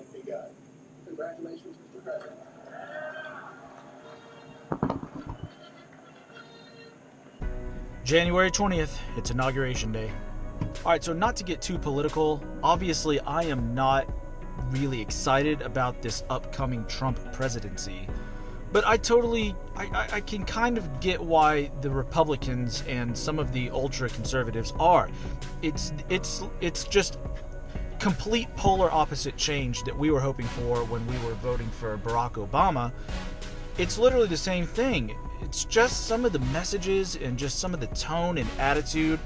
likely guy. Congratulations, Mr. President. January 20th, it's Inauguration Day. All right, so not to get too political, obviously I am not really excited about this upcoming Trump presidency, but I can kind of get why the Republicans and some of the ultra conservatives are. It's just complete polar opposite change that we were hoping for when we were voting for Barack Obama. It's literally the same thing. It's just some of the messages and just some of the tone and attitude.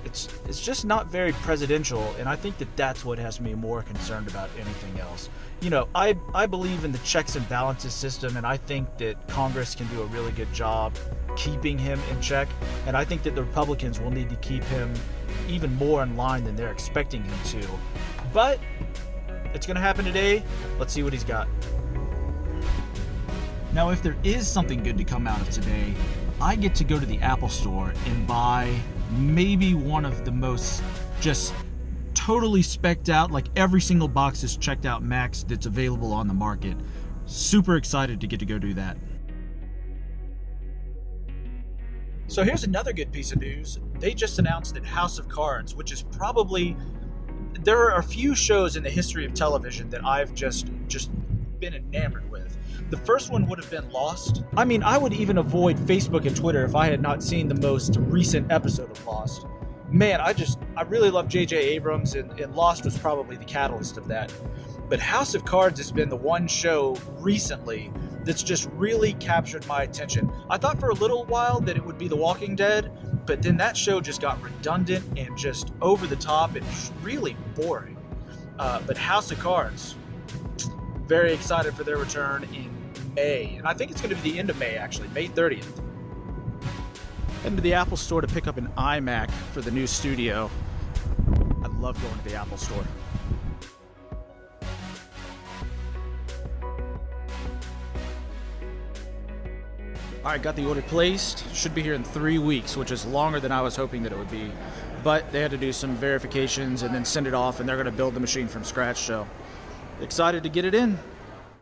It's just not very presidential, and I think that that's what has me more concerned about anything else. You know, I believe in the checks and balances system, and I think that Congress can do a really good job keeping him in check, and I think that the Republicans will need to keep him even more in line than they're expecting him to. But it's going to happen today. Let's see what he's got. Now, if there is something good to come out of today, I get to go to the Apple Store and buy maybe one of the most just totally specced out, like every single box is checked out Macs that's available on the market. Super excited to get to go do that. So here's another good piece of news. They just announced that House of Cards, which is probably, there are a few shows in the history of television that I've just been enamored with. The first one would have been Lost. I mean, I would even avoid Facebook and Twitter if I had not seen the most recent episode of Lost. Man, I really love J.J. Abrams, and Lost was probably the catalyst of that. But House of Cards has been the one show recently that's just really captured my attention. I thought for a little while that it would be The Walking Dead, but then that show just got redundant and just over the top and really boring. But House of Cards, very excited for their return in May. And I think it's going to be the end of May, actually, May 30th. Heading to the Apple Store to pick up an iMac for the new studio. I love going to the Apple Store. All right, got the order placed. Should be here in 3 weeks, which is longer than I was hoping that it would be. But they had to do some verifications and then send it off, and they're going to build the machine from scratch. So excited to get it in.